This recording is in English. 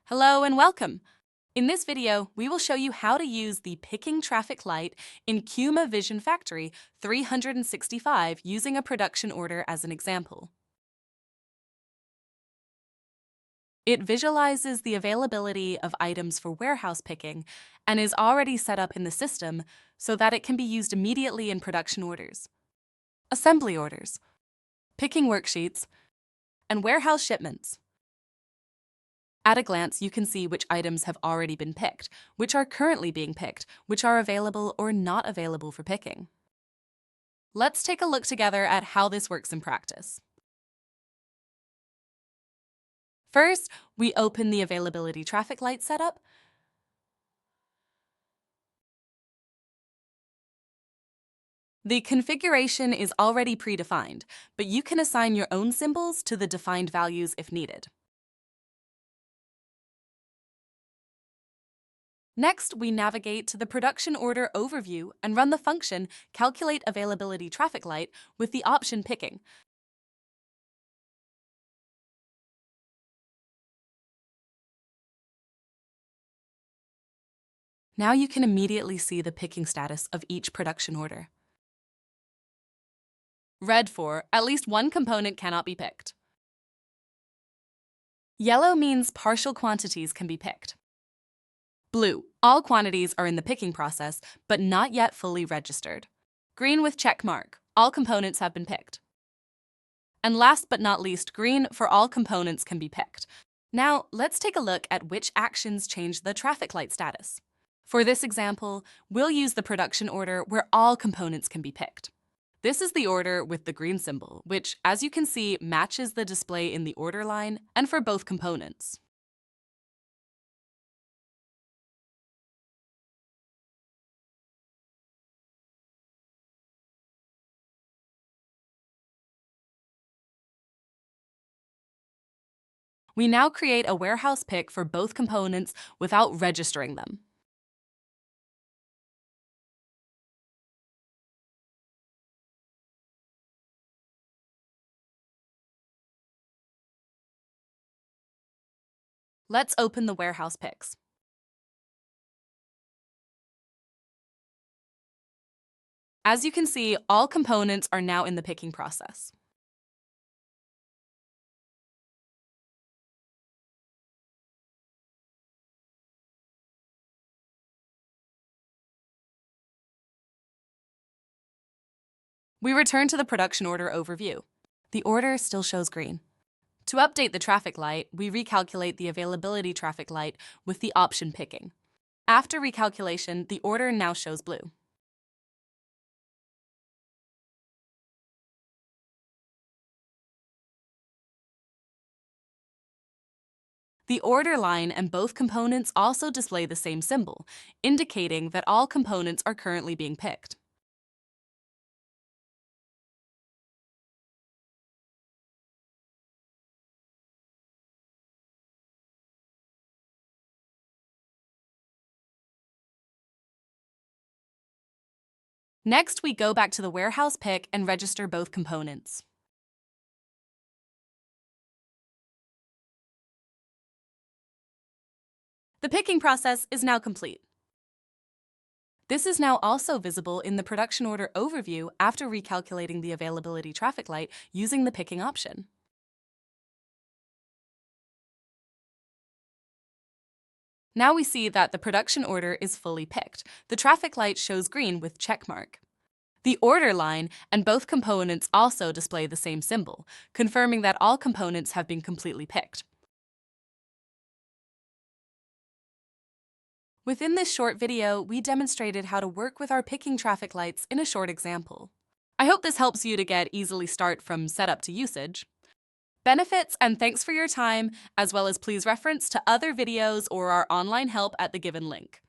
Hello and welcome. In this video, we will show you how to use the picking traffic light in KUMAVISION Factory 365 using a production order as an example. It visualizes the availability of items for warehouse picking and is already set up in the system so that it can be used immediately in production orders, assembly orders, picking worksheets, and warehouse shipments. At a glance, you can see which items have already been picked, which are currently being picked, which are available or not available for picking. Let's take a look together at how this works in practice. First, we open the availability traffic light setup. The configuration is already predefined, but you can assign your own symbols to the defined values if needed. Next, we navigate to the production order overview and run the function calculate availability traffic light with the option picking. Now you can immediately see the picking status of each production order. Red for at least one component cannot be picked. Yellow means partial quantities can be picked. Blue, all quantities are in the picking process, but not yet fully registered. Green with check mark, all components have been picked. And last but not least, green for all components can be picked. Now, let's take a look at which actions change the traffic light status. For this example, we'll use the production order where all components can be picked. This is the order with the green symbol, which, as you can see, matches the display in the order line and for both components. We now create a warehouse pick for both components without registering them. Let's open the warehouse picks. As you can see, all components are now in the picking process. We return to the production order overview. The order still shows green. To update the traffic light, we recalculate the availability traffic light with the option picking. After recalculation, the order now shows blue. The order line and both components also display the same symbol, indicating that all components are currently being picked. Next, we go back to the warehouse pick and register both components. The picking process is now complete. This is now also visible in the production order overview after recalculating the availability traffic light using the picking option. Now we see that the production order is fully picked. The traffic light shows green with check mark. The order line and both components also display the same symbol, confirming that all components have been completely picked. Within this short video, we demonstrated how to work with our picking traffic lights in a short example. I hope this helps you to get easily start from setup to usage. Benefits and thanks for your time, as well as please reference to other videos or our online help at the given link.